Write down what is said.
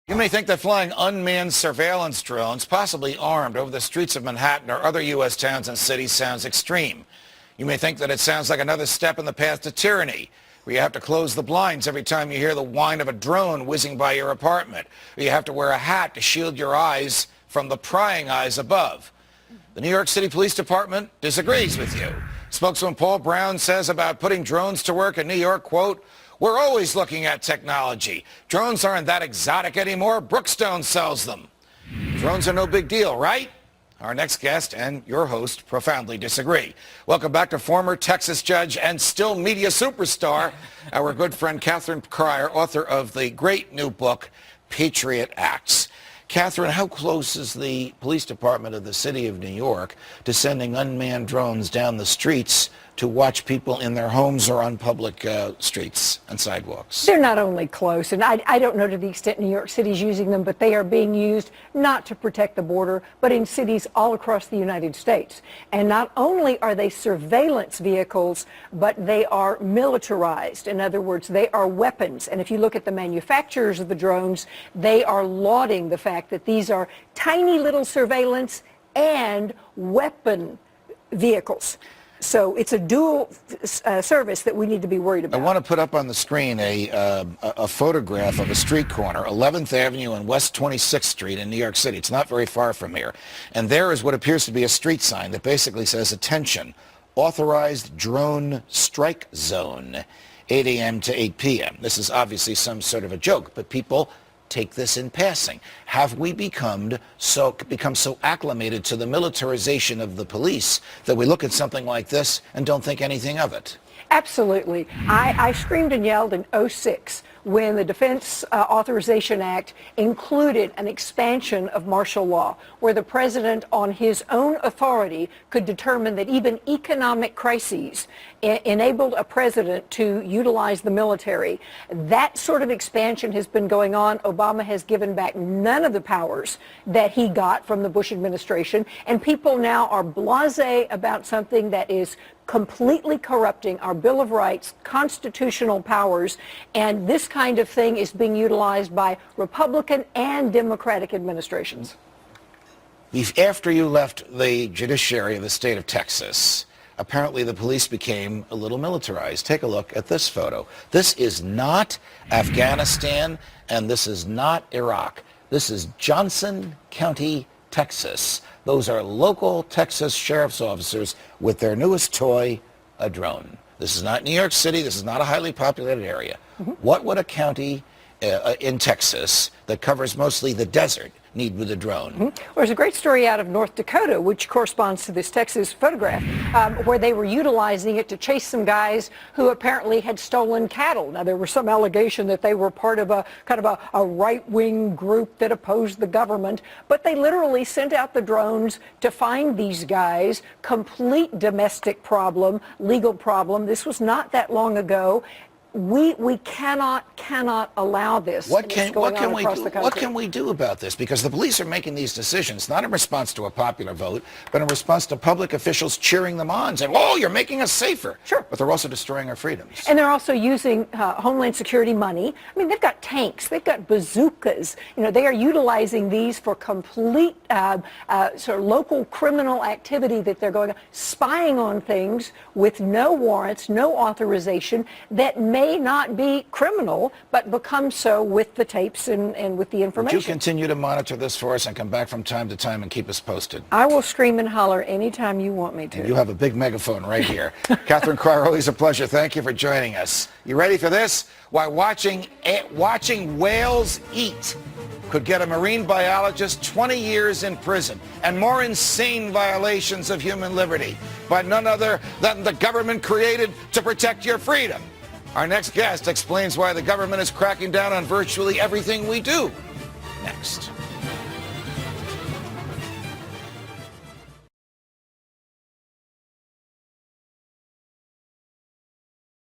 You may think that flying unmanned surveillance drones, possibly armed, over the streets of Manhattan or other U.S. towns and cities sounds extreme. You may think that it sounds like another step in the path to tyranny, where you have to close the blinds every time you hear the whine of a drone whizzing by your apartment, or you have to wear a hat to shield your eyes from the prying eyes above. The New York City Police Department disagrees with you. Spokesman Paul Brown says about putting drones to work in New York, quote, "We're always looking at technology. Drones aren't that exotic anymore. Brookstone sells them." Drones are no big deal, right? Our next guest and your host profoundly disagree. Welcome back to former Texas judge and still media superstar, our good friend Catherine Crier, author of the great new book, Patriot Acts. Catherine, how close is the police department of the city of New York to sending unmanned drones down the streets to watch people in their homes or on public streets and sidewalks? They're not only close, and I don't know to the extent New York City is using them, but they are being used not to protect the border, but in cities all across the United States. And not only are they surveillance vehicles, but they are militarized. In other words, they are weapons. And if you look at the manufacturers of the drones, they are lauding the fact that these are tiny little surveillance and weapon vehicles. So it's a dual service that we need to be worried about. I want to put up on the screen a photograph of a street corner, 11th Avenue and West 26th Street in New York City. It's not very far from here. And there is what appears to be a street sign that basically says, "Attention, authorized drone strike zone, 8 a.m. to 8 p.m. This is obviously some sort of a joke, but people take this in passing. Have we become so acclimated to the militarization of the police that we look at something like this and don't think anything of it? Absolutely. I screamed and yelled in '06 when the Defense Authorization Act included an expansion of martial law, where the president on his own authority could determine that even economic crises enabled a president to utilize the military. That sort of expansion has been going on. Obama has given back none of the powers that he got from the Bush administration, and people now are blasé about something that is completely corrupting our Bill of Rights, constitutional powers, and this kind of thing is being utilized by Republican and Democratic administrations. After you left the judiciary of the state of Texas, apparently the police became a little militarized. Take a look at this photo. This is not Afghanistan, and this is not Iraq. This is Johnson County, Texas. Those are local Texas sheriff's officers with their newest toy, a drone. This is not New York City. This is not a highly populated area. What would a county in Texas that covers mostly the desert need with a drone? Well, there's a great story out of North Dakota, which corresponds to this Texas photograph, where they were utilizing it to chase some guys who apparently had stolen cattle. Now, there was some allegation that they were part of a kind of a right-wing group that opposed the government, but they literally sent out the drones to find these guys. Complete domestic problem, legal problem. This was not that long ago. We cannot allow this. What can we do about this? Because the police are making these decisions not in response to a popular vote, but in response to public officials cheering them on, saying, "Oh, you're making us safer." Sure. But they're also destroying our freedoms. And they're also using Homeland Security money. I mean, they've got tanks, they've got bazookas. You know, they are utilizing these for complete sort of local criminal activity that they're going on, spying on things with no warrants, no authorization, that may not be criminal, but become so with the tapes and with the information. Would you continue to monitor this for us and come back from time to time and keep us posted? I will scream and holler anytime you want me to. And you have a big megaphone right here. Catherine Crier, always a pleasure. Thank you for joining us. You ready for this? Why watching whales eat could get a marine biologist 20 years in prison and more insane violations of human liberty by none other than the government created to protect your freedom. Our next guest explains why the government is cracking down on virtually everything we do. Next.